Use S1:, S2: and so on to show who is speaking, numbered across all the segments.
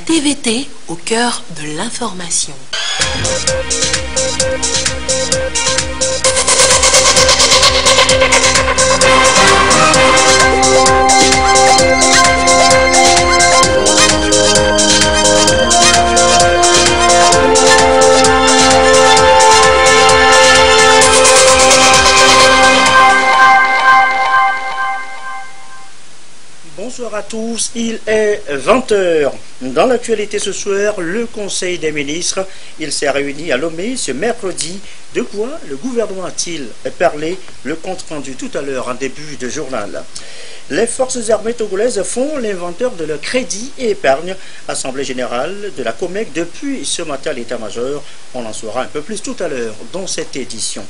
S1: TVT au cœur de l'information.
S2: Bonsoir à tous, il est 20h. Dans l'actualité ce soir, le Conseil des ministres, il s'est réuni à Lomé ce mercredi. De quoi le gouvernement a-t-il parlé? Le compte rendu tout à l'heure en début de journal. Les forces armées togolaises font l'inventaire de leur crédit et épargne. Assemblée générale de la COMEC depuis ce matin à l'état-major. On en saura un peu plus tout à l'heure dans cette édition.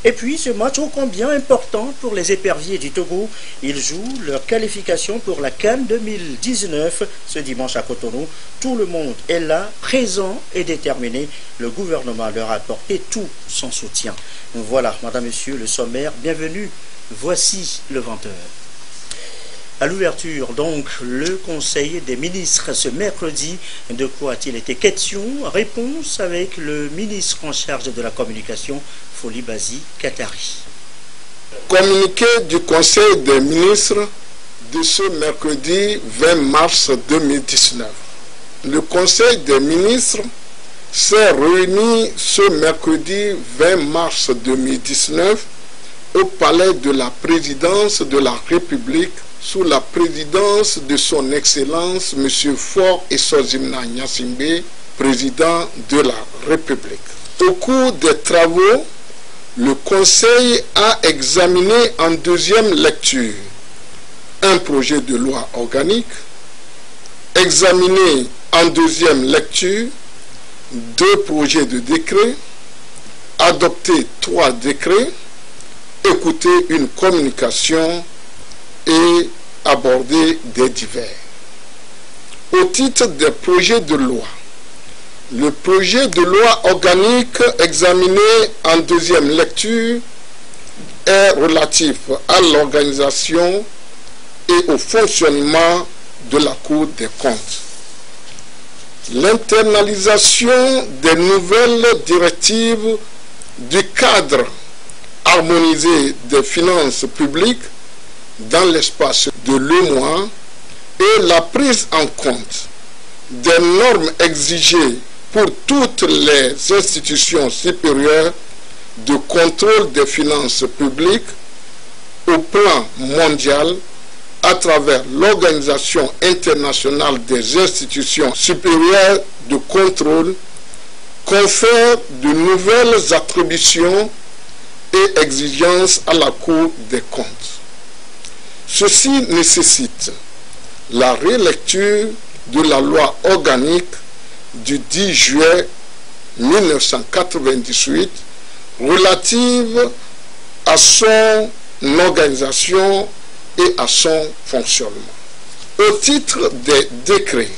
S2: Et puis ce match ô combien important pour les éperviers du Togo. Ils jouent leur qualification pour la CAN 2019 ce dimanche à Cotonou. Tout le monde est là, présent et déterminé. Le gouvernement leur a apporté tout son soutien. Voilà, madame, monsieur, le sommaire. Bienvenue. Voici le 20h. À l'ouverture, donc, le Conseil des ministres ce mercredi. De quoi a-t-il été question? Réponse avec le ministre en charge de la communication, Folibazi Katari.
S3: Communiqué du Conseil des ministres de ce mercredi 20 mars 2019. Le Conseil des ministres s'est réuni ce mercredi 20 mars 2019 au palais de la présidence de la République sous la présidence de son Excellence M. Faure Essozimna Gnassingbé, président de la République. Au cours des travaux, le Conseil a examiné en deuxième lecture un projet de loi organique, examiné en deuxième lecture deux projets de décret, adopté trois décrets, écouté une communication et aborder des divers. Au titre des projets de loi, le projet de loi organique examiné en deuxième lecture est relatif à l'organisation et au fonctionnement de la Cour des comptes. L'internalisation des nouvelles directives du cadre harmonisé des finances publiques dans l'espace de l'UEMOA et la prise en compte des normes exigées pour toutes les institutions supérieures de contrôle des finances publiques au plan mondial à travers l'Organisation internationale des institutions supérieures de contrôle confère de nouvelles attributions et exigences à la Cour des comptes. Ceci nécessite la relecture de la loi organique du 10 juillet 1998 relative à son organisation et à son fonctionnement. Au titre des décrets,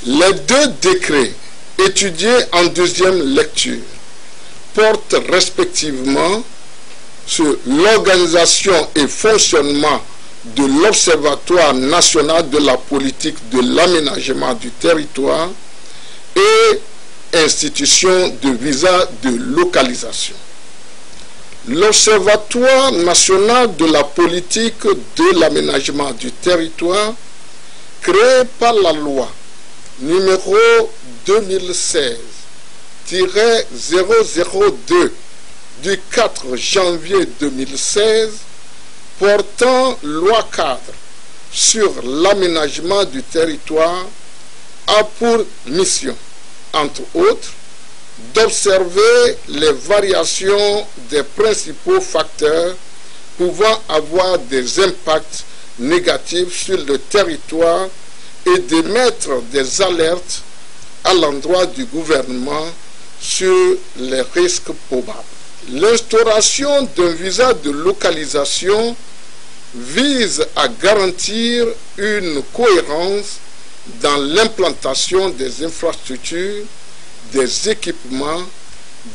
S3: les deux décrets étudiés en deuxième lecture portent respectivement sur l'organisation et fonctionnement de l'Observatoire national de la politique de l'aménagement du territoire et institution de visa de localisation. L'Observatoire national de la politique de l'aménagement du territoire, créé par la loi numéro 2016-002 du 4 janvier 2016 portant loi cadre sur l'aménagement du territoire a pour mission, entre autres, d'observer les variations des principaux facteurs pouvant avoir des impacts négatifs sur le territoire et d'émettre des alertes à l'endroit du gouvernement sur les risques probables. L'instauration d'un visa de localisation vise à garantir une cohérence dans l'implantation des infrastructures, des équipements,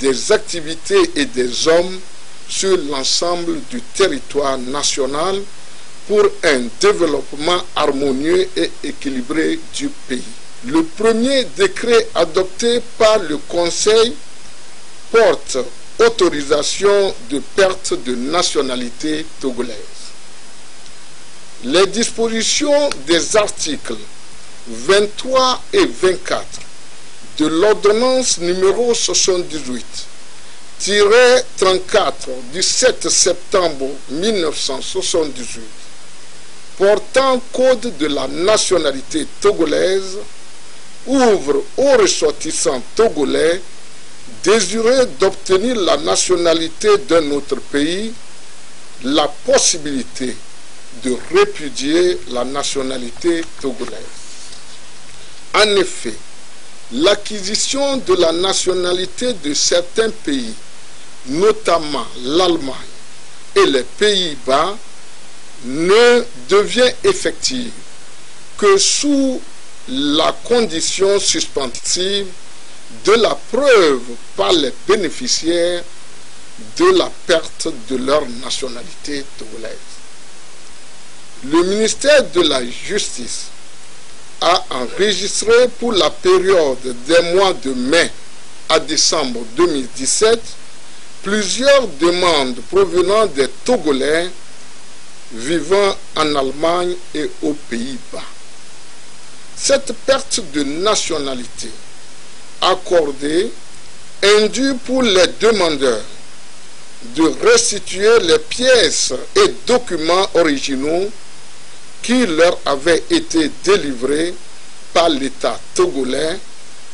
S3: des activités et des hommes sur l'ensemble du territoire national pour un développement harmonieux et équilibré du pays. Le premier décret adopté par le Conseil porte autorisation de perte de nationalité togolaise. Les dispositions des articles 23 et 24 de l'ordonnance numéro 78-34 du 7 septembre 1978 portant code de la nationalité togolaise ouvre aux ressortissants togolais désireux d'obtenir la nationalité d'un autre pays la possibilité de répudier la nationalité togolaise. En effet, l'acquisition de la nationalité de certains pays, notamment l'Allemagne et les Pays-Bas, ne devient effective que sous la condition suspensive de la preuve par les bénéficiaires de la perte de leur nationalité togolaise. Le ministère de la Justice a enregistré pour la période des mois de mai à décembre 2017 plusieurs demandes provenant des Togolais vivant en Allemagne et aux Pays-Bas. Cette perte de nationalité accordée induit pour les demandeurs de restituer les pièces et documents originaux qui leur avaient été délivrés par l'État togolais,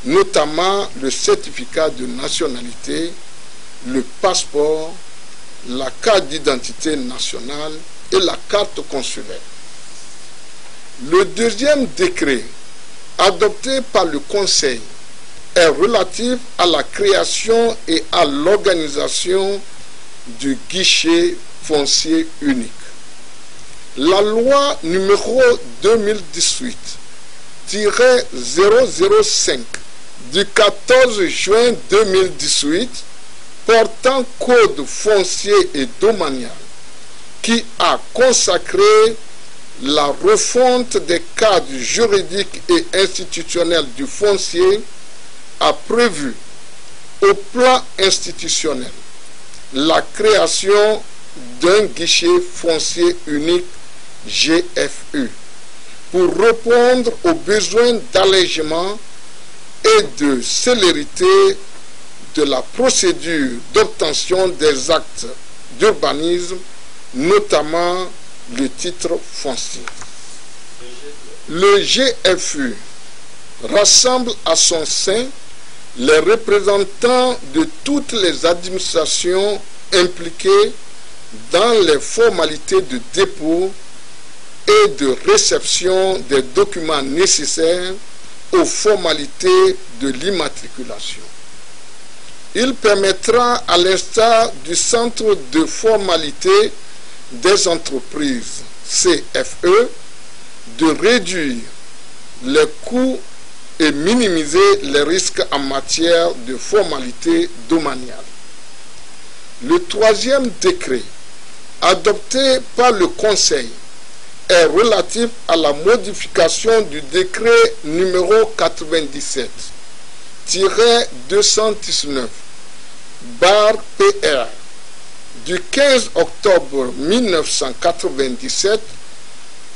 S3: notamment le certificat de nationalité, le passeport, la carte d'identité nationale et la carte consulaire. Le deuxième décret adopté par le Conseil est relatif à la création et à l'organisation du guichet foncier unique. La loi numéro 2018-005 du 14 juin 2018 portant code foncier et domanial qui a consacré la refonte des cadres juridiques et institutionnels du foncier a prévu au plan institutionnel la création d'un guichet foncier unique GFU pour répondre aux besoins d'allègement et de célérité de la procédure d'obtention des actes d'urbanisme, notamment le titre foncier. Le GFU rassemble à son sein les représentants de toutes les administrations impliquées dans les formalités de dépôt et de réception des documents nécessaires aux formalités de l'immatriculation. Il permettra, à l'instar du Centre de formalité des entreprises, CFE, de réduire les coûts et minimiser les risques en matière de formalité domaniale. Le troisième décret, adopté par le Conseil, est relatif à la modification du décret numéro 97-219/PR du 15 octobre 1997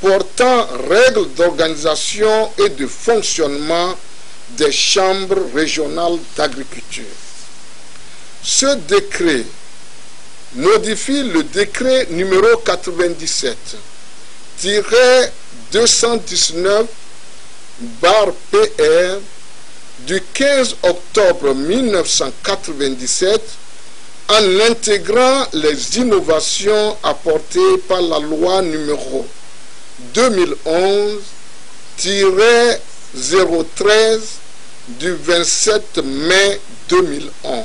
S3: portant règles d'organisation et de fonctionnement des chambres régionales d'agriculture. Ce décret modifie le décret numéro 97-219/PR du 15 octobre 1997 en intégrant les innovations apportées par la loi numéro 2011-013 du 27 mai 2011,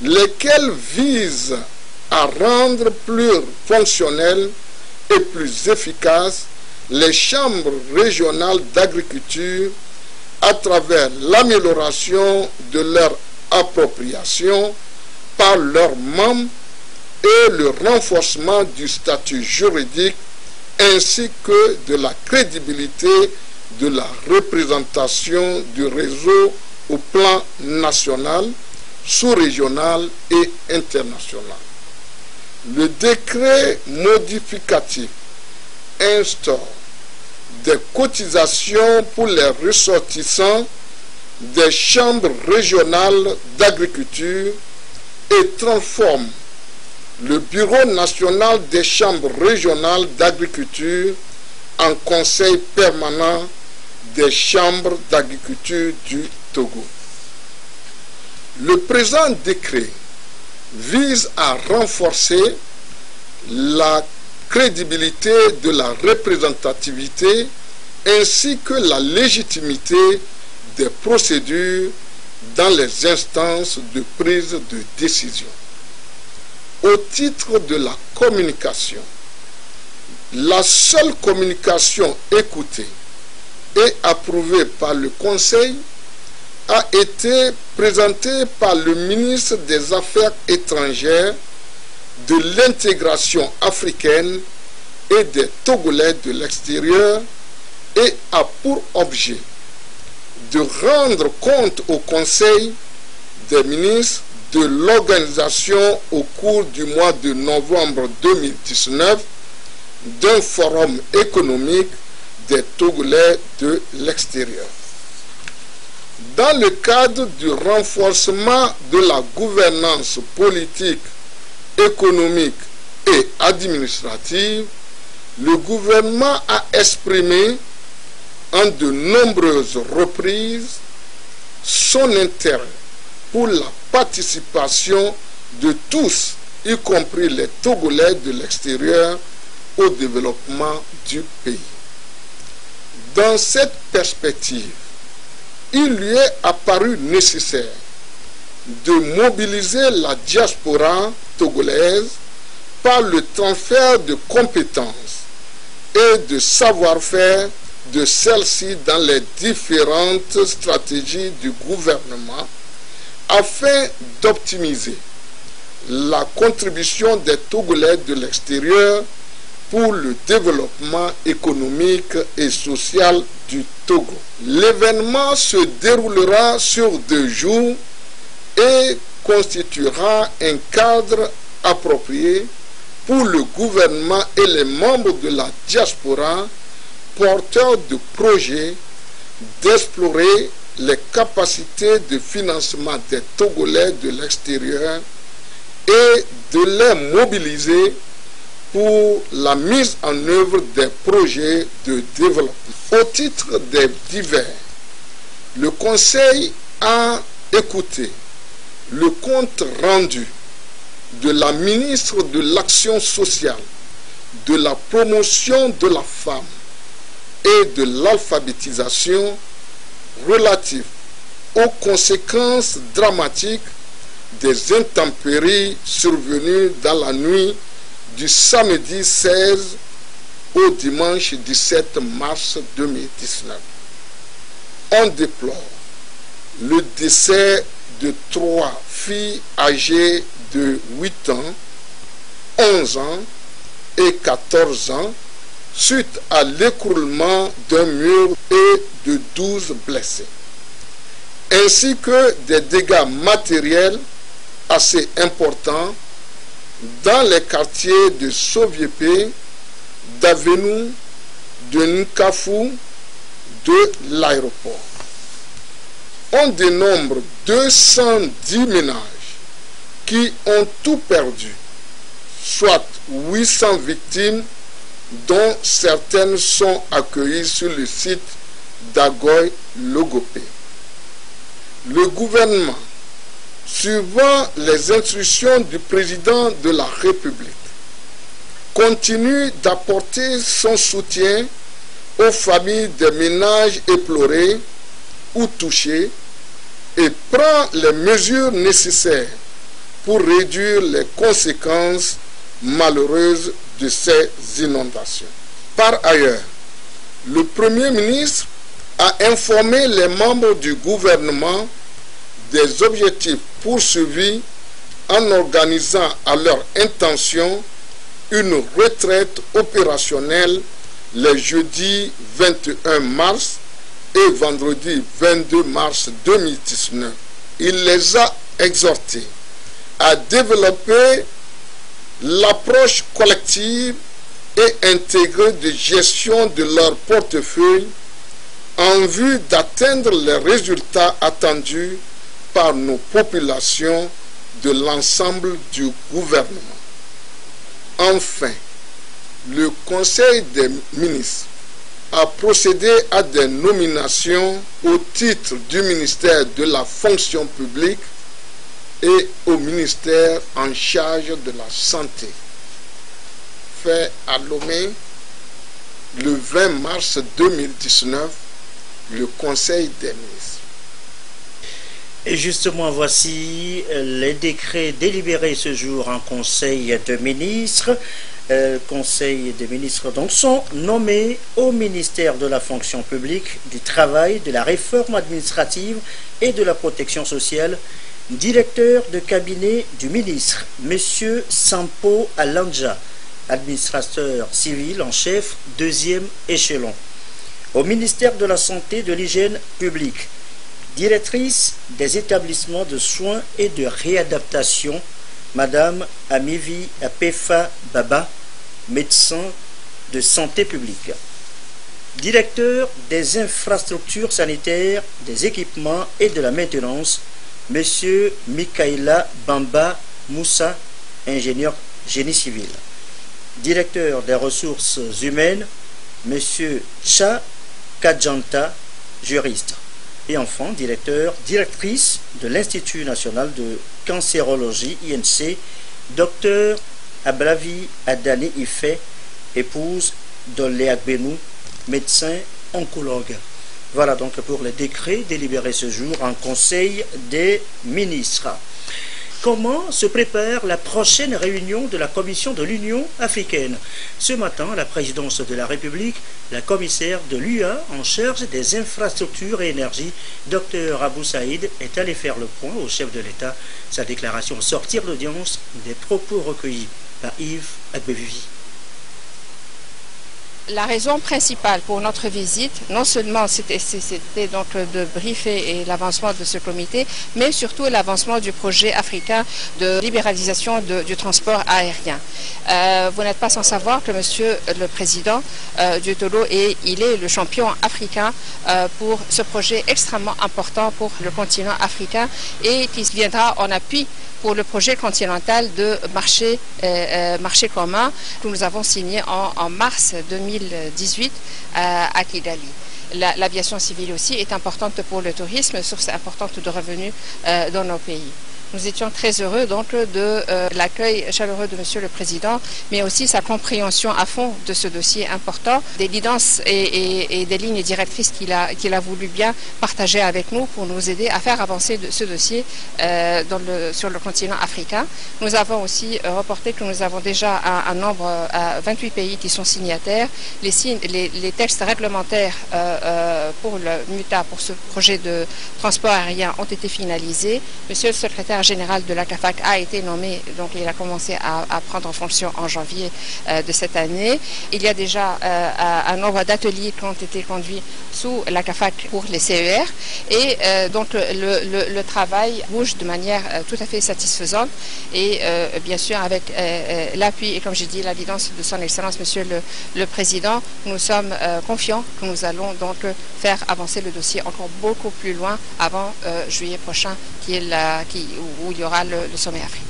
S3: lesquels visent à rendre plus fonctionnels et plus efficaces les chambres régionales d'agriculture à travers l'amélioration de leur appropriation par leurs membres et le renforcement du statut juridique ainsi que de la crédibilité de la représentation du réseau au plan national, sous-régional et international. Le décret modificatif instaure des cotisations pour les ressortissants des chambres régionales d'agriculture et transforme le Bureau national des chambres régionales d'agriculture en conseil permanent des chambres d'agriculture du Togo. Le présent décret vise à renforcer la crédibilité de la représentativité ainsi que la légitimité des procédures dans les instances de prise de décision. Au titre de la communication, la seule communication écoutée et approuvée par le Conseil a été présentée par le ministre des Affaires étrangères, de l'intégration africaine et des Togolais de l'extérieur et a pour objet de rendre compte au Conseil des ministres de l'organisation au cours du mois de novembre 2019 d'un forum économique des Togolais de l'extérieur. Dans le cadre du renforcement de la gouvernance politique, économique et administrative, le gouvernement a exprimé en de nombreuses reprises son intérêt pour la participation de tous, y compris les Togolais de l'extérieur, au développement du pays. Dans cette perspective, il lui est apparu nécessaire de mobiliser la diaspora togolaise par le transfert de compétences et de savoir-faire de celle-ci dans les différentes stratégies du gouvernement afin d'optimiser la contribution des Togolais de l'extérieur pour le développement économique et social du Togo. L'événement se déroulera sur 2 jours et constituera un cadre approprié pour le gouvernement et les membres de la diaspora porteurs de projets d'explorer les capacités de financement des Togolais de l'extérieur et de les mobiliser pour la mise en œuvre des projets de développement. Au titre des divers, le Conseil a écouté le compte rendu de la ministre de l'Action sociale, de la promotion de la femme et de l'alphabétisation relatif aux conséquences dramatiques des intempéries survenues dans la nuit du samedi 16 au dimanche 17 mars 2019. On déplore le décès de 3 filles âgées de 8 ans, 11 ans et 14 ans suite à l'écroulement d'un mur et de 12 blessés, ainsi que des dégâts matériels assez importants dans les quartiers de Soviépé, d'Avenou, de Nkafou, de l'aéroport. On dénombre 210 ménages qui ont tout perdu, soit 800 victimes dont certaines sont accueillies sur le site d'Agoy-Logopé. Le gouvernement, suivant les instructions du président de la République, continue d'apporter son soutien aux familles des ménages éplorés ou touchés et prend les mesures nécessaires pour réduire les conséquences malheureuses de ces inondations. Par ailleurs, le Premier ministre a informé les membres du gouvernement des objectifs poursuivis en organisant à leur intention une retraite opérationnelle les jeudis 21 mars et vendredi 22 mars 2019, il les a exhortés à développer l'approche collective et intégrée de gestion de leur portefeuille en vue d'atteindre les résultats attendus par nos populations de l'ensemble du gouvernement. Enfin, le Conseil des ministres a procédé à des nominations au titre du ministère de la fonction publique et au ministère en charge de la santé. Fait à Lomé, le 20 mars 2019, le Conseil des ministres.
S2: Et justement, voici les décrets délibérés ce jour en Conseil de ministres. Conseil des ministres donc sont nommés au ministère de la fonction publique, du travail, de la réforme administrative et de la protection sociale. Directeur de cabinet du ministre, M. Sampo Alanja, administrateur civil en chef, 2e échelon. Au ministère de la Santé et de l'Hygiène publique, directrice des établissements de soins et de réadaptation, Madame Amivi Apefa Baba, médecin de santé publique. Directeur des infrastructures sanitaires, des équipements et de la maintenance, Monsieur Mikaela Bamba Moussa, ingénieur génie civil. Directeur des ressources humaines, Monsieur Cha Kajanta, juriste. Et enfin, directrice de l'Institut national de cancérologie, INC, Dr Ablavi Adani Ife, épouse d'Oléak Benou, médecin oncologue. Voilà donc pour les décrets délibérés ce jour en Conseil des ministres. Comment se prépare la prochaine réunion de la Commission de l'Union africaine? Ce matin, la présidence de la République, la commissaire de l'UA en charge des infrastructures et énergie, Dr Abou Saïd, est allé faire le point au chef de l'État. Sa déclaration au sortir d'audience, des propos recueillis par Yves Agbevivi.
S4: La raison principale pour notre visite, non seulement c'était donc de briefer l'avancement de ce comité, mais surtout l'avancement du projet africain de libéralisation du transport aérien. Vous n'êtes pas sans savoir que Monsieur le Président Dieutodo il est le champion africain pour ce projet extrêmement important pour le continent africain et qui viendra en appui pour le projet continental de marché commun que nous avons signé en mars 2018 à Kigali. L'aviation civile aussi est importante pour le tourisme, source importante de revenus dans nos pays. Nous étions très heureux donc de l'accueil chaleureux de Monsieur le Président, mais aussi sa compréhension à fond de ce dossier important, des guidances et des lignes directrices qu'il a voulu bien partager avec nous pour nous aider à faire avancer ce dossier sur le continent africain. Nous avons aussi reporté que nous avons déjà un nombre, 28 pays qui sont signataires. Les textes réglementaires pour le MUTA, pour ce projet de transport aérien, ont été finalisés. Monsieur le secrétaire général de la CAFAC a été nommé, donc il a commencé à prendre fonction en janvier de cette année. Il y a déjà un nombre d'ateliers qui ont été conduits sous la CAFAC pour les CER et donc le travail bouge de manière tout à fait satisfaisante et bien sûr avec l'appui et comme j'ai dit la guidance de son Excellence Monsieur le Président, nous sommes confiants que nous allons donc faire avancer le dossier encore beaucoup plus loin avant juillet prochain où il y aura le sommet africain.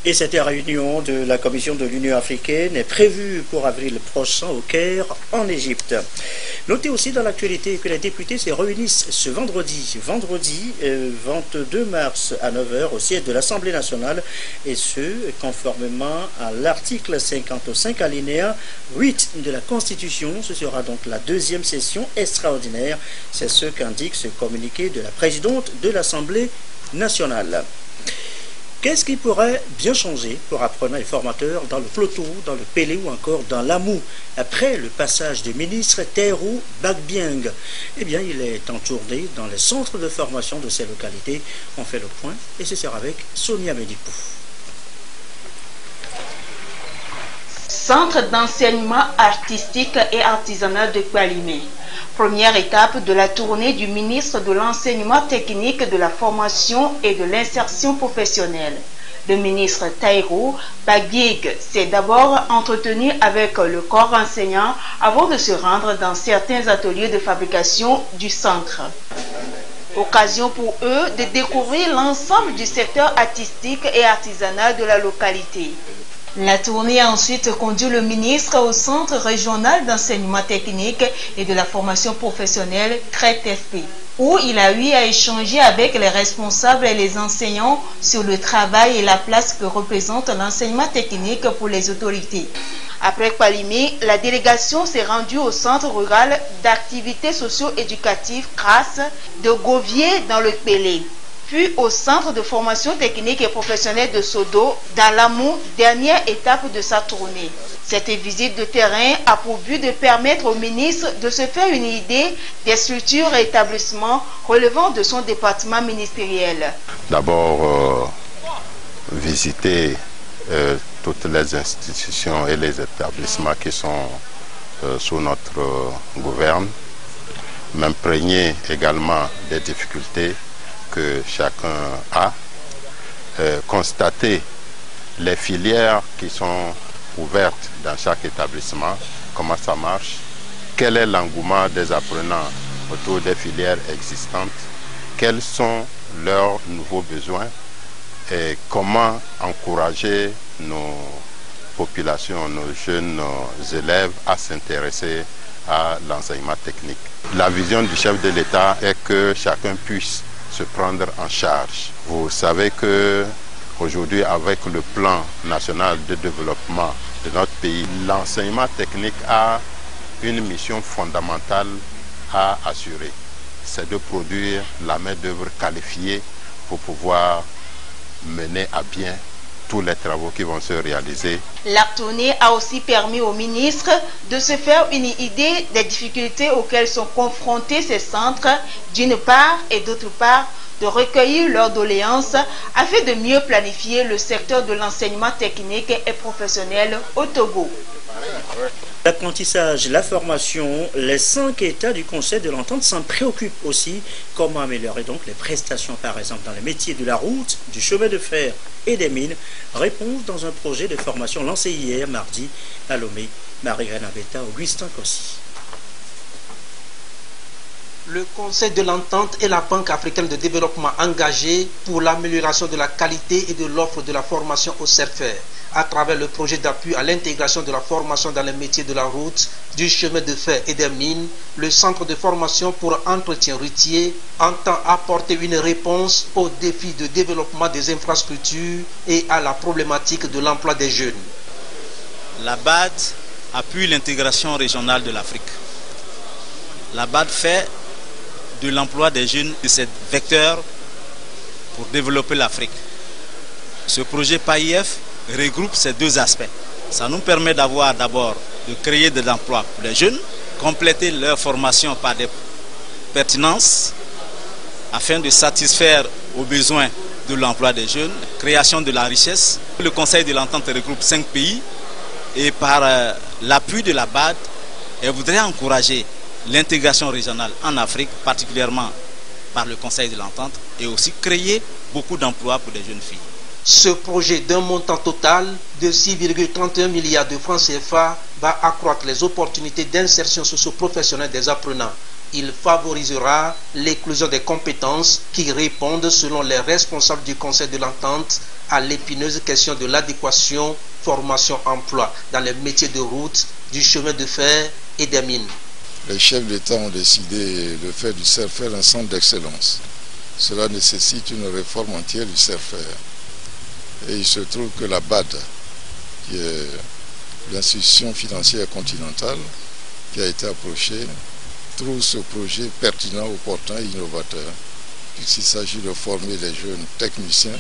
S2: Et cette réunion de la Commission de l'Union africaine est prévue pour avril prochain au Caire, en Égypte. Notez aussi dans l'actualité que les députés se réunissent ce vendredi 22 mars à 9h au siège de l'Assemblée nationale, et ce, conformément à l'article 55 alinéa 8 de la Constitution. Ce sera donc la deuxième session extraordinaire. C'est ce qu'indique ce communiqué de la présidente de l'Assemblée nationale. Qu'est-ce qui pourrait bien changer pour apprenants et formateurs dans le Ploto, dans le Pélé ou encore dans l'Amou après le passage du ministre Terrou Bagbieng? Eh bien, il est en tournée dans les centres de formation de ces localités. On fait le point et ce sera avec Sonia Medipou.
S5: Centre d'enseignement artistique et artisanal de Kpalimé. Première étape de la tournée du ministre de l'Enseignement technique, de la formation et de l'insertion professionnelle. Le ministre Taïrou Baguig s'est d'abord entretenu avec le corps enseignant avant de se rendre dans certains ateliers de fabrication du centre. Occasion pour eux de découvrir l'ensemble du secteur artistique et artisanal de la localité. La tournée a ensuite conduit le ministre au Centre régional d'enseignement technique et de la formation professionnelle CRETFP, où il a eu à échanger avec les responsables et les enseignants sur le travail et la place que représente l'enseignement technique pour les autorités. Après Kpalimé, la délégation s'est rendue au centre rural d'activités socio-éducatives CRAS de Govier dans le Pélé, puis au centre de formation technique et professionnelle de Sodo dans l'Amou, dernière étape de sa tournée. Cette visite de terrain a pour but de permettre au ministre de se faire une idée des structures et établissements relevant de son département ministériel.
S6: D'abord, visiter toutes les institutions et les établissements qui sont sous notre gouverne, m'imprégner également des difficultés que chacun a, constater les filières qui sont ouvertes dans chaque établissement, comment ça marche, quel est l'engouement des apprenants autour des filières existantes, quels sont leurs nouveaux besoins et comment encourager nos populations, nos jeunes, nos élèves à s'intéresser à l'enseignement technique. La vision du chef de l'État est que chacun puisse se prendre en charge. Vous savez que aujourd'hui, avec le plan national de développement de notre pays, l'enseignement technique a une mission fondamentale à assurer. C'est de produire la main-d'œuvre qualifiée pour pouvoir mener à bien tous les travaux qui vont se réaliser.
S5: La tournée a aussi permis au ministre de se faire une idée des difficultés auxquelles sont confrontés ces centres, d'une part, et d'autre part, de recueillir leurs doléances afin de mieux planifier le secteur de l'enseignement technique et professionnel au Togo.
S2: L'apprentissage, la formation, les 5 États du Conseil de l'Entente s'en préoccupent aussi. Comment améliorer donc les prestations, par exemple, dans les métiers de la route, du chemin de fer et des mines? Réponse dans un projet de formation lancé hier, mardi, à Lomé. Marie-Reine Abeta, Augustin Kossi.
S7: Le Conseil de l'Entente et la Banque africaine de développement engagés pour l'amélioration de la qualité et de l'offre de la formation aux CERFER à travers le projet d'appui à l'intégration de la formation dans les métiers de la route, du chemin de fer et des mines. Le Centre de formation pour entretien routier entend apporter une réponse aux défis de développement des infrastructures et à la problématique de l'emploi des jeunes.
S8: La BAD appuie l'intégration régionale de l'Afrique. La BAD fait de l'emploi des jeunes de cet vecteur pour développer l'Afrique. Ce projet PAIF regroupe ces deux aspects. Ça nous permet d'avoir d'abord de créer des emplois pour les jeunes, compléter leur formation par des pertinences afin de satisfaire aux besoins de l'emploi des jeunes, création de la richesse. Le Conseil de l'Entente regroupe 5 pays et par l'appui de la BAD, elle voudrait encourager l'intégration régionale en Afrique, particulièrement par le Conseil de l'Entente, et aussi créer beaucoup d'emplois pour les jeunes filles.
S7: Ce projet d'un montant total de 6,31 milliards de francs CFA va accroître les opportunités d'insertion socio-professionnelle des apprenants. Il favorisera l'éclosion des compétences qui répondent, selon les responsables du Conseil de l'Entente, à l'épineuse question de l'adéquation formation-emploi dans les métiers de route, du chemin de fer et des mines.
S3: Les chefs d'État ont décidé de faire du CERFER un centre d'excellence. Cela nécessite une réforme entière du CERFER. Et il se trouve que la BAD, qui est l'institution financière continentale, qui a été approchée, trouve ce projet pertinent, opportun et innovateur, puisqu'il s'agit de former les jeunes techniciens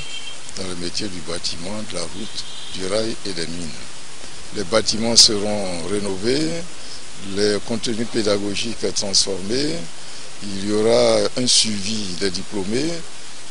S3: dans le métier du bâtiment, de la route, du rail et des mines. Les bâtiments seront rénovés, les contenus pédagogiques transformés, il y aura un suivi des diplômés,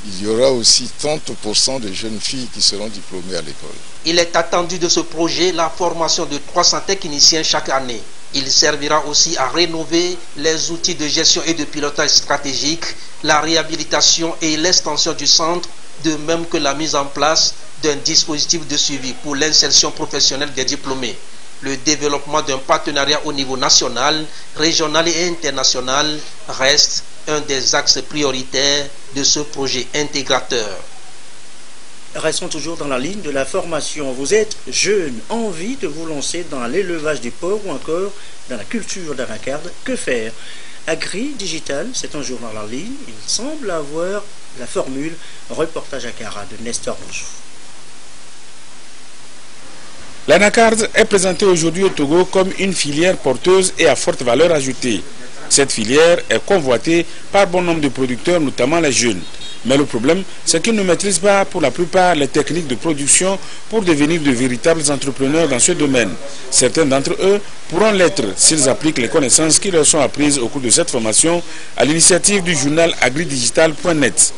S3: il y aura aussi 30% de jeunes filles qui seront diplômées à l'école.
S7: Il est attendu de ce projet la formation de 300 techniciens chaque année. Il servira aussi à rénover les outils de gestion et de pilotage stratégique, la réhabilitation et l'extension du centre, de même que la mise en place d'un dispositif de suivi pour l'insertion professionnelle des diplômés. Le développement d'un partenariat au niveau national, régional et international reste un des axes prioritaires de ce projet intégrateur.
S2: Restons toujours dans la ligne de la formation. Vous êtes jeune, envie de vous lancer dans l'élevage des porcs ou encore dans la culture d'anacarde. Que faire? Agri Digital, c'est un journal en ligne. Il semble avoir la formule. Reportage à Kara de Nestor Bonjour.
S9: L'anacarde est présentée aujourd'hui au Togo comme une filière porteuse et à forte valeur ajoutée. Cette filière est convoitée par bon nombre de producteurs, notamment les jeunes. Mais le problème, c'est qu'ils ne maîtrisent pas pour la plupart les techniques de production pour devenir de véritables entrepreneurs dans ce domaine. Certains d'entre eux pourront l'être s'ils appliquent les connaissances qui leur sont apprises au cours de cette formation à l'initiative du journal agridigital.net.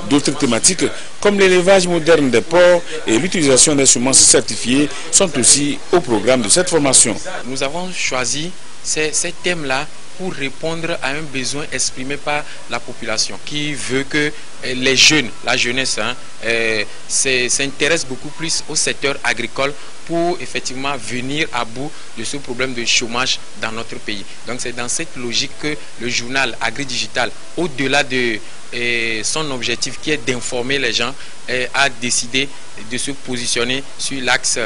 S9: D'autres thématiques, comme l'élevage moderne des porcs et l'utilisation des semences certifiées, sont aussi au programme de cette formation.
S10: Nous avons choisi ces thèmes-là pour répondre à un besoin exprimé par la population qui veut que les jeunes, la jeunesse, s'intéressent beaucoup plus au secteur agricole pour effectivement venir à bout de ce problème de chômage dans notre pays. Donc c'est dans cette logique que le journal Agri-Digital, au-delà de son objectif qui est d'informer les gens, a décidé de se positionner sur l'axe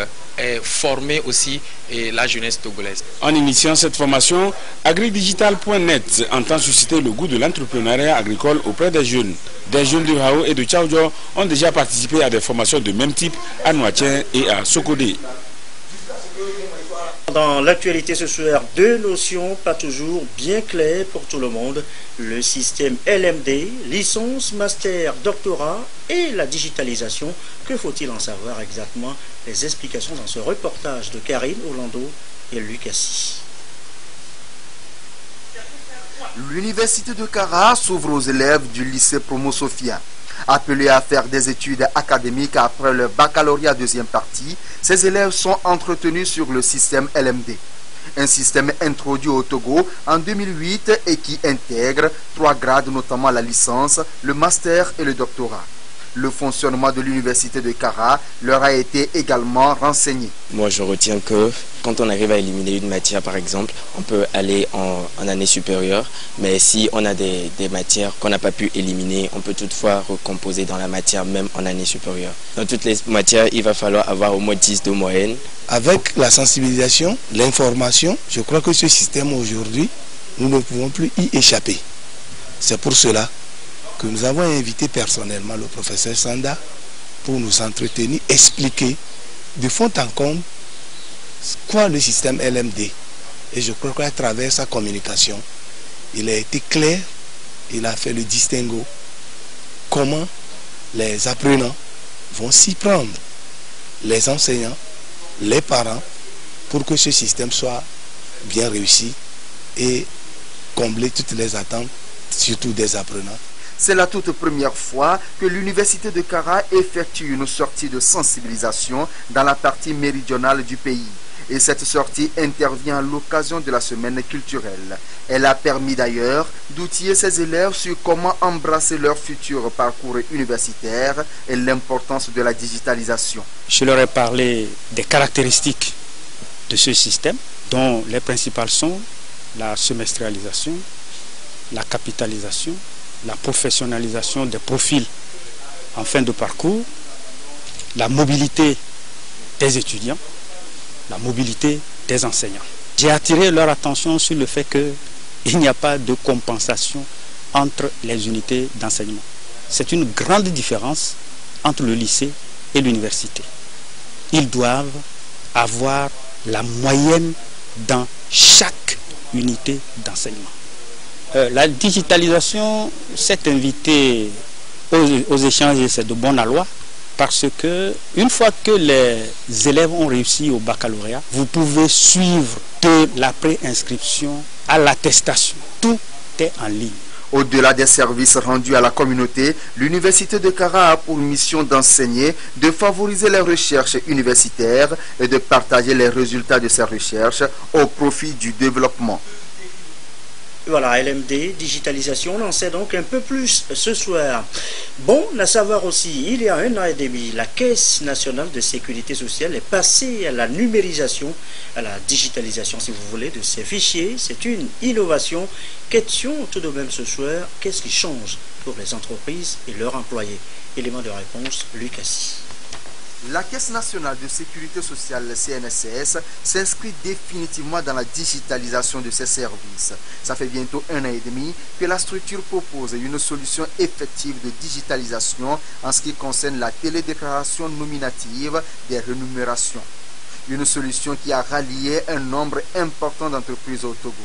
S10: former aussi la jeunesse togolaise.
S9: En initiant cette formation, agridigital.net entend susciter le goût de l'entrepreneuriat agricole auprès des jeunes. Des jeunes de Hao et de Tchaoudjo ont déjà participé à des formations de même type à Noatien et à Sokodé.
S2: Dans l'actualité ce soir, deux notions pas toujours bien claires pour tout le monde. Le système LMD, licence, master, doctorat et la digitalisation. Que faut-il en savoir exactement? Les explications dans ce reportage de Karine Orlando et Lucassi.
S11: L'université de Kara s'ouvre aux élèves du lycée Promo Sophia. Appelés à faire des études académiques après le baccalauréat deuxième partie, ces élèves sont entretenus sur le système LMD. Un système introduit au Togo en 2008 et qui intègre 3 grades, notamment la licence, le master et le doctorat. Le fonctionnement de l'université de Kara leur a été également renseigné.
S12: Moi, je retiens que quand on arrive à éliminer une matière, par exemple, on peut aller en année supérieure. Mais si on a des matières qu'on n'a pas pu éliminer, on peut toutefois recomposer dans la matière même en année supérieure. Dans toutes les matières, il va falloir avoir au moins 10 de moyenne.
S13: Avec la sensibilisation, l'information, je crois que ce système aujourd'hui, nous ne pouvons plus y échapper. C'est pour cela que nous avons invité personnellement le professeur Sanda pour nous entretenir, expliquer de fond en comble quoi le système LMD. Et je crois qu'à travers sa communication, il a été clair, il a fait le distinguo, comment les apprenants vont s'y prendre, les enseignants, les parents, pour que ce système soit bien réussi et combler toutes les attentes, surtout des apprenants.
S11: C'est la toute première fois que l'université de Kara effectue une sortie de sensibilisation dans la partie méridionale du pays. Et cette sortie intervient à l'occasion de la semaine culturelle. Elle a permis d'ailleurs d'outiller ses élèves sur comment embrasser leur futur parcours universitaire et l'importance de la digitalisation.
S14: Je leur ai parlé des caractéristiques de ce système, dont les principales sont la semestrialisation, la capitalisation, la professionnalisation des profils en fin de parcours, la mobilité des étudiants, la mobilité des enseignants. J'ai attiré leur attention sur le fait qu'il n'y a pas de compensation entre les unités d'enseignement. C'est une grande différence entre le lycée et l'université. Ils doivent avoir la moyenne dans chaque unité d'enseignement. La digitalisation s'est invitée aux échanges et c'est de bon aloi parce que une fois que les élèves ont réussi au baccalauréat, vous pouvez suivre de la préinscription à l'attestation. Tout est en ligne.
S11: Au-delà des services rendus à la communauté, l'Université de Kara a pour mission d'enseigner, de favoriser les recherches universitaires et de partager les résultats de ces recherches au profit du développement.
S2: Voilà, LMD, digitalisation, on en sait donc un peu plus ce soir. Bon, à savoir aussi, il y a 1 an et demi, la Caisse nationale de sécurité sociale est passée à la numérisation, à la digitalisation, si vous voulez, de ses fichiers. C'est une innovation. Question tout de même ce soir, qu'est-ce qui change pour les entreprises et leurs employés? Élément de réponse, Lucas.
S11: La Caisse nationale de sécurité sociale, CNSS, s'inscrit définitivement dans la digitalisation de ses services. Ça fait bientôt 1 an et demi que la structure propose une solution effective de digitalisation en ce qui concerne la télédéclaration nominative des rémunérations. Une solution qui a rallié un nombre important d'entreprises au Togo.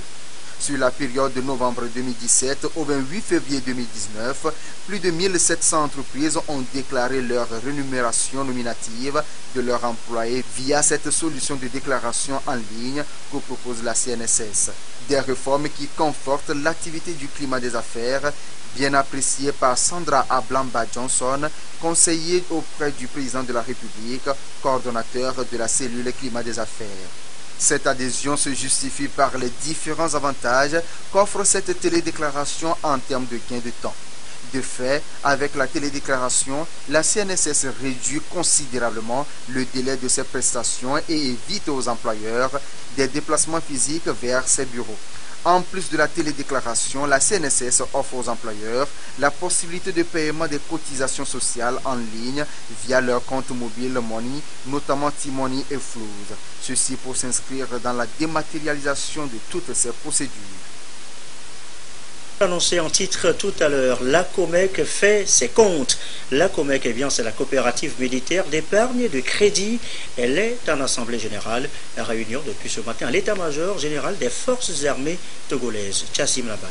S11: Sur la période de novembre 2017 au 28 février 2019, plus de 1700 entreprises ont déclaré leur rémunération nominative de leurs employés via cette solution de déclaration en ligne que propose la CNSS. Des réformes qui confortent l'activité du climat des affaires, bien appréciée par Sandra Ablamba Johnson, conseiller auprès du président de la République, coordonnateur de la cellule climat des affaires. Cette adhésion se justifie par les différents avantages qu'offre cette télédéclaration en termes de gain de temps. De fait, avec la télédéclaration, la CNSS réduit considérablement le délai de ses prestations et évite aux employeurs des déplacements physiques vers ses bureaux. En plus de la télédéclaration, la CNSS offre aux employeurs la possibilité de paiement des cotisations sociales en ligne via leur compte mobile Money, notamment T-Money et Flood. Ceci pour s'inscrire dans la dématérialisation de toutes ces procédures.
S2: Annoncé en titre tout à l'heure, la COMEC fait ses comptes. La COMEC, eh bien, c'est la coopérative militaire d'épargne et de crédit. Elle est en assemblée générale à réunion depuis ce matin à l'état-major général des forces armées togolaises. Chassim Labaga.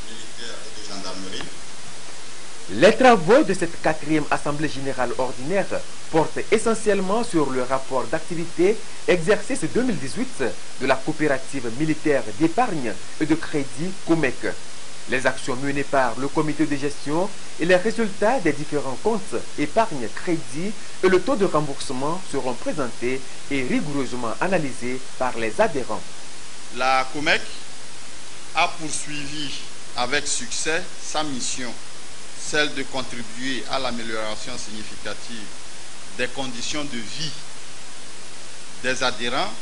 S15: Militaire et de gendarmerie.
S16: Les travaux de cette 4e Assemblée générale ordinaire portent essentiellement sur le rapport d'activité exercice 2018 de la coopérative militaire d'épargne et de crédit COMEC. Les actions menées par le comité de gestion et les résultats des différents comptes épargne, crédit et le taux de remboursement seront présentés et rigoureusement analysés par les adhérents.
S15: La COMEC a poursuivi avec succès sa mission, celle de contribuer à l'amélioration significative des conditions de vie des adhérents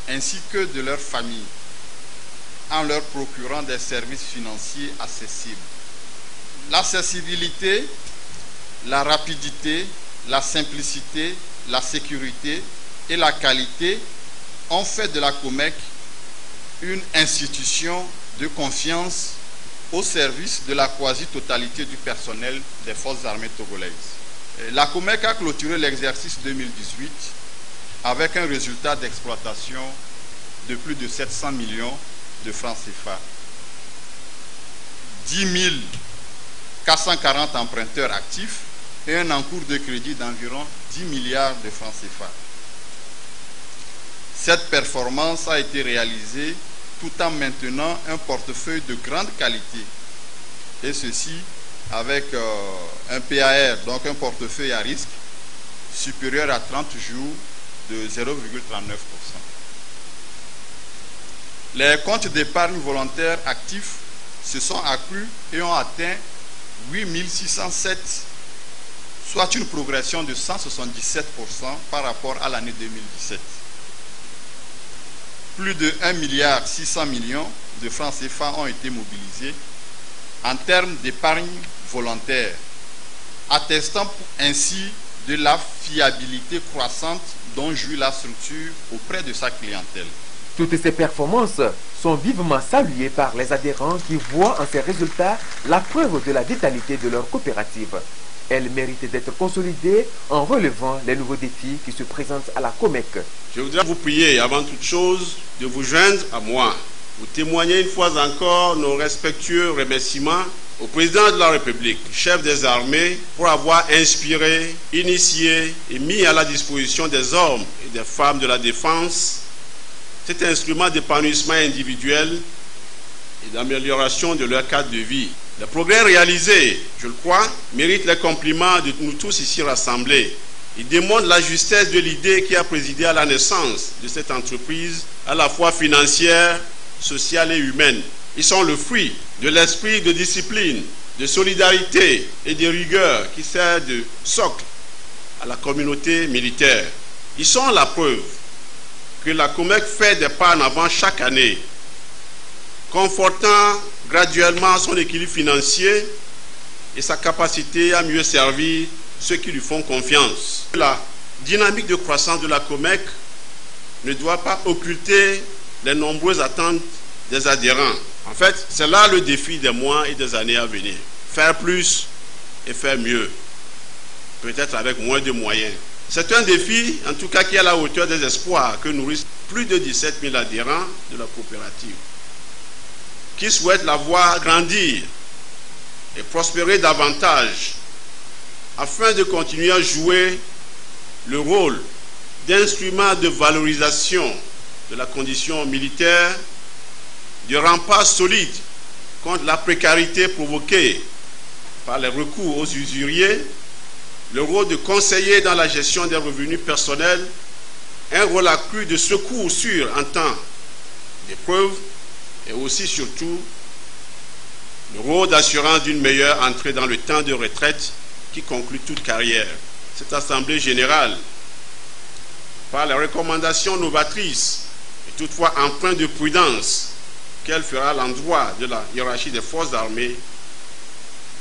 S15: ainsi que de leurs familles, en leur procurant des services financiers accessibles. L'accessibilité, la rapidité, la simplicité, la sécurité et la qualité ont fait de la COMEC une institution de confiance au service de la quasi-totalité du personnel des forces armées togolaises. La COMEC a clôturé l'exercice 2018 avec un résultat d'exploitation de plus de 700 millions de francs CFA. 10 440 emprunteurs actifs et un encours de crédit d'environ 10 milliards de francs CFA. Cette performance a été réalisée tout en maintenant un portefeuille de grande qualité, et ceci avec un PAR, donc un portefeuille à risque, supérieur à 30 jours de 0,39%. Les comptes d'épargne volontaire actifs se sont accrus et ont atteint 8 607, soit une progression de 177% par rapport à l'année 2017. Plus de 1,6 milliard de francs CFA ont été mobilisés en termes d'épargne volontaire, attestant ainsi de la fiabilité croissante dont jouit la structure auprès de sa clientèle.
S16: Toutes ces performances sont vivement saluées par les adhérents qui voient en ces résultats la preuve de la vitalité de leur coopérative. Elle mérite d'être consolidée en relevant les nouveaux défis qui se présentent à la COMEC.
S17: Je voudrais vous prier avant toute chose de vous joindre à moi. Vous témoigner une fois encore nos respectueux remerciements au président de la République, chef des armées, pour avoir inspiré, initié et mis à la disposition des hommes et des femmes de la défense cet instrument d'épanouissement individuel et d'amélioration de leur cadre de vie. Les progrès réalisés, je le crois, méritent les compliments de nous tous ici rassemblés. Ils démontrent la justesse de l'idée qui a présidé à la naissance de cette entreprise, à la fois financière, sociale et humaine. Ils sont le fruit de l'esprit de discipline, de solidarité et de rigueur qui sert de socle à la communauté militaire. Ils sont la preuve que la COMEC fait des pas en avant chaque année, confortant graduellement son équilibre financier et sa capacité à mieux servir ceux qui lui font confiance. La dynamique de croissance de la COMEC ne doit pas occulter les nombreuses attentes des adhérents. En fait, c'est là le défi des mois et des années à venir. Faire plus et faire mieux, peut-être avec moins de moyens. C'est un défi, en tout cas, qui est à la hauteur des espoirs que nourrissent plus de 17 000 adhérents de la coopérative, qui souhaitent la voir grandir et prospérer davantage, afin de continuer à jouer le rôle d'instrument de valorisation de la condition militaire, de rempart solide contre la précarité provoquée par les recours aux usuriers, le rôle de conseiller dans la gestion des revenus personnels, un rôle accru de secours sûr en temps d'épreuve et aussi surtout le rôle d'assurance d'une meilleure entrée dans le temps de retraite qui conclut toute carrière. Cette Assemblée générale, par les recommandations novatrices et toutefois empreintes de prudence qu'elle fera à l'endroit de la hiérarchie des forces armées,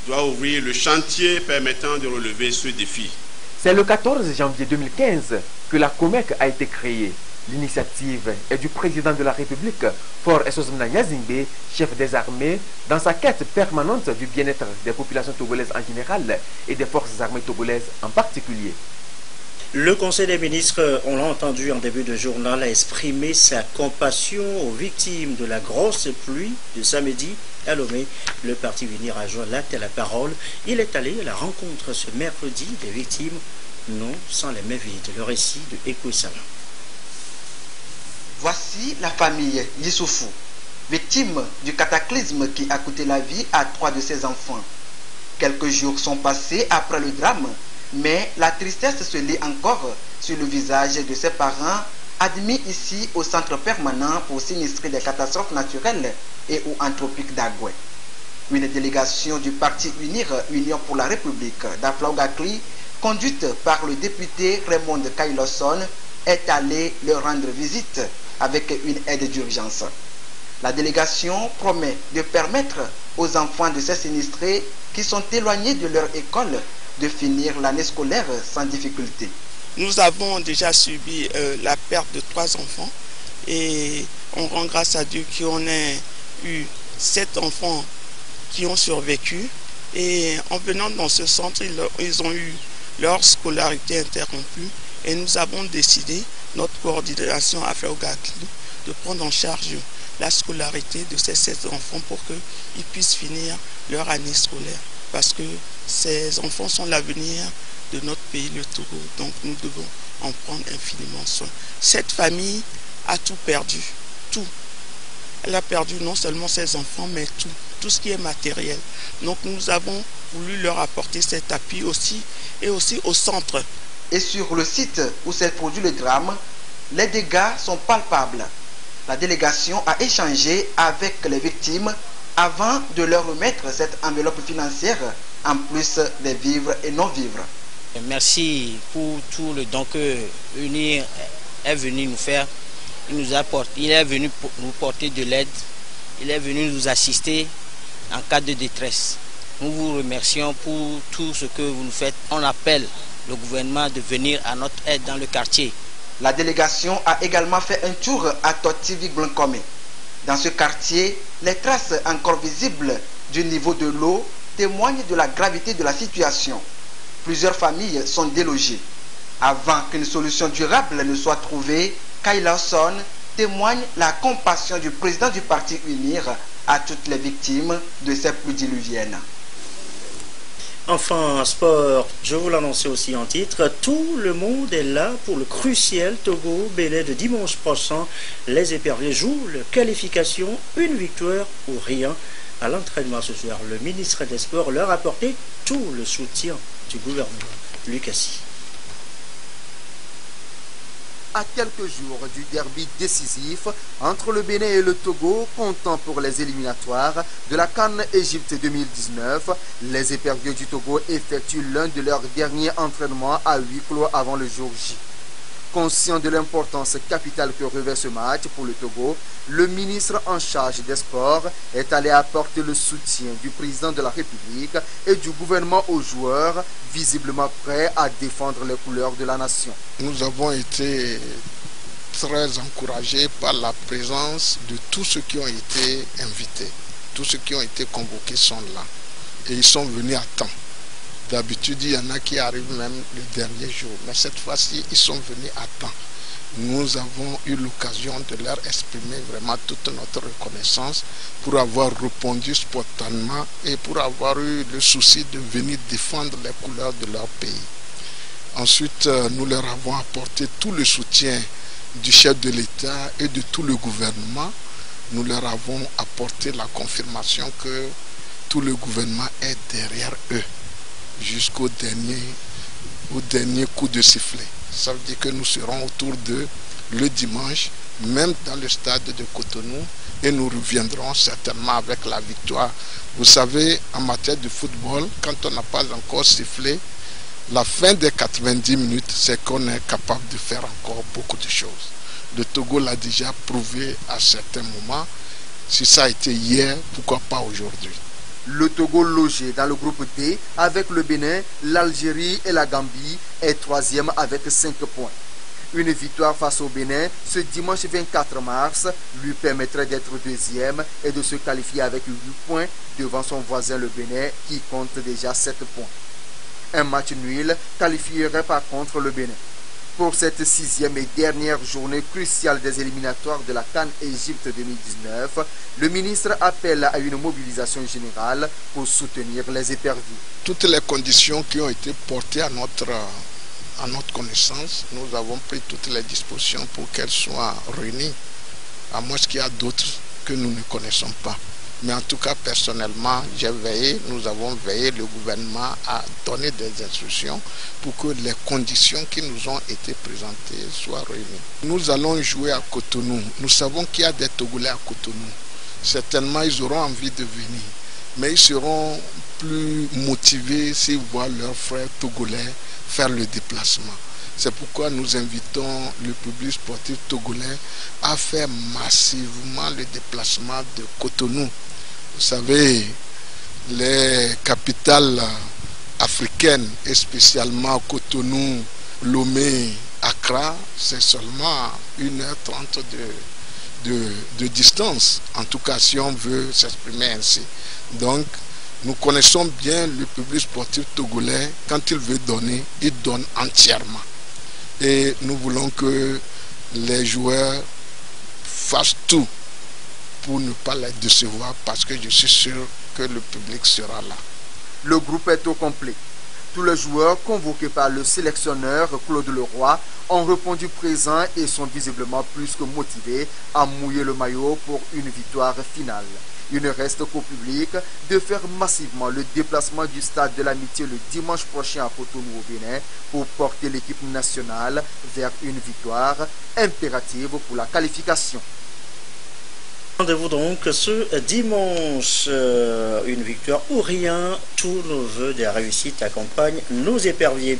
S17: doit ouvrir le chantier permettant de relever ce défi.
S16: C'est le 14 janvier 2015 que la COMEC a été créée. L'initiative est du président de la République, Faure Essozmna Gnazingbe, chef des armées, dans sa quête permanente du bien-être des populations togolaises en général et des forces armées togolaises en particulier.
S2: Le Conseil des ministres, on l'a entendu en début de journal, a exprimé sa compassion aux victimes de la grosse pluie de samedi à Lomé. Le parti Unir a joint l'acte et la parole. Il est allé à la rencontre ce mercredi des victimes, non sans les mains vides. Le récit de Eko Salin.
S18: Voici la famille Yissoufou, victime du cataclysme qui a coûté la vie à 3 de ses enfants. Quelques jours sont passés après le drame, mais la tristesse se lit encore sur le visage de ses parents, admis ici au centre permanent pour sinistrés des catastrophes naturelles et ou anthropiques d'Agoué. Une délégation du parti Unir, Union pour la République d'Aflaougakli, conduite par le député Raymond Kailosson, est allée leur rendre visite avec une aide d'urgence. La délégation promet de permettre aux enfants de ces sinistrés qui sont éloignés de leur école de finir l'année scolaire sans difficulté.
S19: Nous avons déjà subi la perte de 3 enfants et on rend grâce à Dieu qu'on ait eu 7 enfants qui ont survécu, et en venant dans ce centre, ils ont eu leur scolarité interrompue et nous avons décidé, notre coordination à Aflaougakli, de prendre en charge la scolarité de ces 7 enfants pour qu'ils puissent finir leur année scolaire. Parce que ces enfants sont l'avenir de notre pays, le Togo. Donc nous devons en prendre infiniment soin. Cette famille a tout perdu, tout. Elle a perdu non seulement ses enfants, mais tout ce qui est matériel. Donc nous avons voulu leur apporter cet appui aussi, et aussi au centre.
S18: Et sur le site où s'est produit le drame, les dégâts sont palpables. La délégation a échangé avec les victimes avant de leur remettre cette enveloppe financière en plus des vivres et non-vivres.
S20: Merci pour tout le don que UNIR est venu nous faire. Il est venu nous porter de l'aide. Il est venu nous assister en cas de détresse. Nous vous remercions pour tout ce que vous nous faites. On appelle le gouvernement de venir à notre aide dans le quartier.
S18: La délégation a également fait un tour à Totivik-Blancomé. Dans ce quartier, les traces encore visibles du niveau de l'eau témoignent de la gravité de la situation. Plusieurs familles sont délogées. Avant qu'une solution durable ne soit trouvée, Kailosson témoigne la compassion du président du parti Unir à toutes les victimes de ces pluies diluviennes.
S2: Enfin, sport, je vous l'annonçais aussi en titre, tout le monde est là pour le crucial Togo-Bénin de dimanche prochain. Les éperviers jouent la qualification, une victoire ou rien. À l'entraînement ce soir, le ministre des Sports leur a apporté tout le soutien du gouvernement. Lucassi.
S11: À quelques jours du derby décisif entre le Bénin et le Togo, comptant pour les éliminatoires de la CAN Égypte 2019, les éperviers du Togo effectuent l'un de leurs derniers entraînements à huis clos avant le jour J. Conscient de l'importance capitale que revêt ce match pour le Togo, le ministre en charge des sports est allé apporter le soutien du président de la République et du gouvernement aux joueurs, visiblement prêts à défendre les couleurs de la nation.
S3: Nous avons été très encouragés par la présence de tous ceux qui ont été invités. Tous ceux qui ont été convoqués sont là et ils sont venus à temps. D'habitude, il y en a qui arrivent même le dernier jour. Mais cette fois-ci, ils sont venus à temps. Nous avons eu l'occasion de leur exprimer vraiment toute notre reconnaissance pour avoir répondu spontanément et pour avoir eu le souci de venir défendre les couleurs de leur pays. Ensuite, nous leur avons apporté tout le soutien du chef de l'État et de tout le gouvernement. Nous leur avons apporté la confirmation que tout le gouvernement est derrière eux jusqu'au dernier coup de sifflet. Ça veut dire que nous serons autour d'eux le dimanche, même dans le stade de Cotonou, et nous reviendrons certainement avec la victoire. Vous savez, en matière de football, quand on n'a pas encore sifflé, la fin des 90 minutes, c'est qu'on est capable de faire encore beaucoup de choses. Le Togo l'a déjà prouvé à certains moments. Si ça a été hier, pourquoi pas aujourd'hui?
S11: Le Togo, logé dans le groupe D avec le Bénin, l'Algérie et la Gambie, est troisième avec 5 points. Une victoire face au Bénin ce dimanche 24 mars lui permettrait d'être deuxième et de se qualifier avec 8 points devant son voisin le Bénin qui compte déjà 7 points. Un match nul qualifierait par contre le Bénin. Pour cette 6e et dernière journée cruciale des éliminatoires de la CAN Égypte 2019, le ministre appelle à une mobilisation générale pour soutenir les éperviers.
S3: Toutes les conditions qui ont été portées à notre connaissance, nous avons pris toutes les dispositions pour qu'elles soient réunies, à moins qu'il y a d'autres que nous ne connaissons pas. Mais en tout cas, personnellement, j'ai veillé, nous avons veillé, le gouvernement a donné des instructions pour que les conditions qui nous ont été présentées soient réunies. Nous allons jouer à Cotonou. Nous savons qu'il y a des Togolais à Cotonou. Certainement, ils auront envie de venir. Mais ils seront plus motivés s'ils voient leurs frères togolais faire le déplacement. C'est pourquoi nous invitons le public sportif togolais à faire massivement le déplacement de Cotonou. Vous savez, les capitales africaines, et spécialement Cotonou, Lomé, Accra, c'est seulement 1h30 de distance, en tout cas si on veut s'exprimer ainsi. Donc, nous connaissons bien le public sportif togolais, quand il veut donner, il donne entièrement. Et nous voulons que les joueurs fassent tout pour ne pas les décevoir, parce que je suis sûr que le public sera là.
S11: Le groupe est au complet. Tous les joueurs convoqués par le sélectionneur Claude Leroy ont répondu présents et sont visiblement plus que motivés à mouiller le maillot pour une victoire finale. Il ne reste qu'au public de faire massivement le déplacement du stade de l'Amitié le dimanche prochain à Cotonou au Bénin pour porter l'équipe nationale vers une victoire impérative pour la qualification.
S2: Rendez-vous donc ce dimanche, une victoire ou rien, tous nos voeux de réussite accompagnent nos éperviers.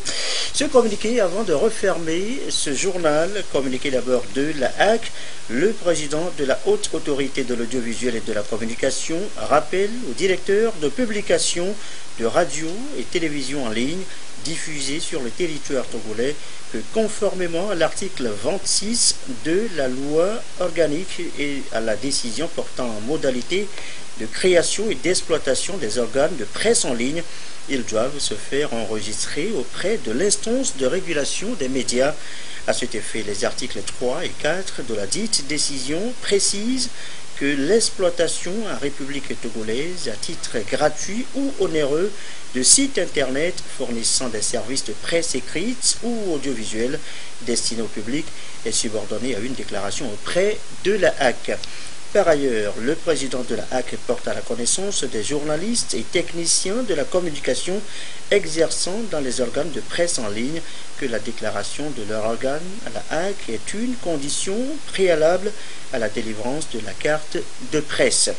S2: Ce communiqué, avant de refermer ce journal, communiqué d'abord de la HAC, le président de la Haute Autorité de l'Audiovisuel et de la Communication rappelle au directeur de publication de radio et télévision en ligne diffusée sur le territoire togolais que conformément à l'article 26 de la loi organique et à la décision portant en modalité de création et d'exploitation des organes de presse en ligne, ils doivent se faire enregistrer auprès de l'instance de régulation des médias. À cet effet, les articles 3 et 4 de la dite décision précisent que l'exploitation en République togolaise à titre gratuit ou onéreux de sites internet fournissant des services de presse écrite ou audiovisuelle destinés au public est subordonnée à une déclaration auprès de la HAC. Par ailleurs, le président de la HAC porte à la connaissance des journalistes et techniciens de la communication exerçant dans les organes de presse en ligne que la déclaration de leur organe à la HAC est une condition préalable à la délivrance de la carte de presse.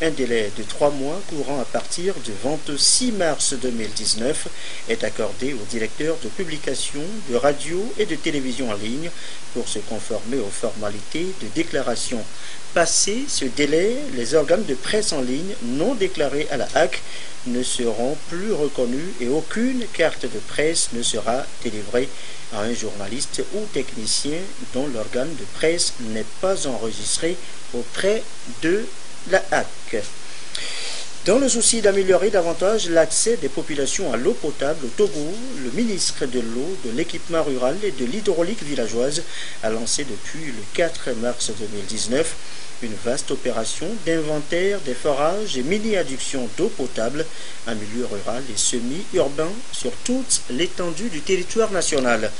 S2: Un délai de 3 mois courant à partir du 26 mars 2019 est accordé aux directeurs de publication, de radio et de télévision en ligne pour se conformer aux formalités de déclaration. Passé ce délai, les organes de presse en ligne non déclarés à la HAC ne seront plus reconnus et aucune carte de presse ne sera délivrée à un journaliste ou technicien dont l'organe de presse n'est pas enregistré auprès de la HAC. Dans le souci d'améliorer davantage l'accès des populations à l'eau potable au Togo, le ministre de l'eau, de l'équipement rural et de l'hydraulique villageoise a lancé depuis le 4 mars 2019 une vaste opération d'inventaire des forages et mini-adductions d'eau potable en milieu rural et semi-urbain sur toute l'étendue du territoire national.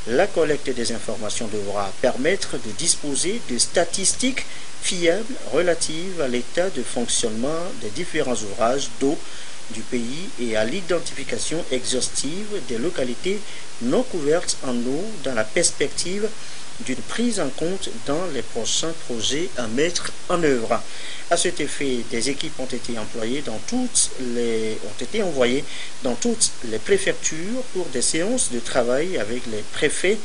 S2: La collecte des informations devra permettre de disposer de statistiques fiables relatives à l'état de fonctionnement des différents ouvrages d'eau du pays et à l'identification exhaustive des localités non couvertes en eau dans la perspective d'une prise en compte dans les prochains projets à mettre en œuvre. À cet effet, des équipes ont été envoyées dans toutes les préfectures pour des séances de travail avec les préfets,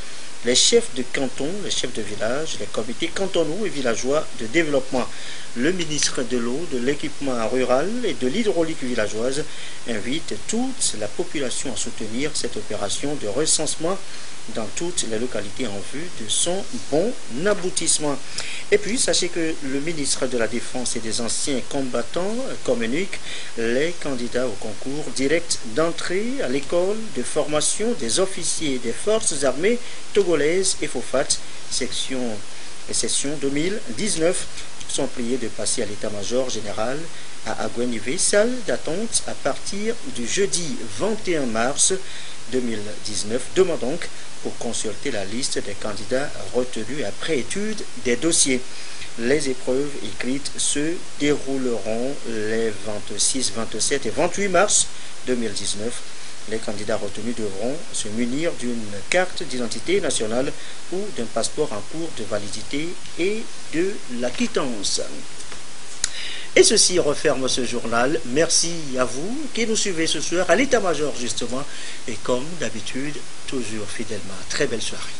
S2: les chefs de canton, les chefs de village, les comités cantonaux et villageois de développement. Le ministre de l'eau, de l'équipement rural et de l'hydraulique villageoise invite toute la population à soutenir cette opération de recensement dans toutes les localités en vue de son bon aboutissement. Et puis, sachez que le ministre de la Défense et des anciens combattants communique les candidats au concours direct d'entrée à l'école de formation des officiers des forces armées togolaises et FOFAT, session 2019, sont priés de passer à l'état-major général à Agouenivé, salle d'attente à partir du jeudi 21 mars 2019. Demande donc pour consulter la liste des candidats retenus après étude des dossiers. Les épreuves écrites se dérouleront les 26, 27 et 28 mars 2019. Les candidats retenus devront se munir d'une carte d'identité nationale ou d'un passeport en cours de validité et de la quittance. Et ceci referme ce journal. Merci à vous qui nous suivez ce soir à l'état-major justement. Et comme d'habitude, toujours fidèlement. Très belle soirée.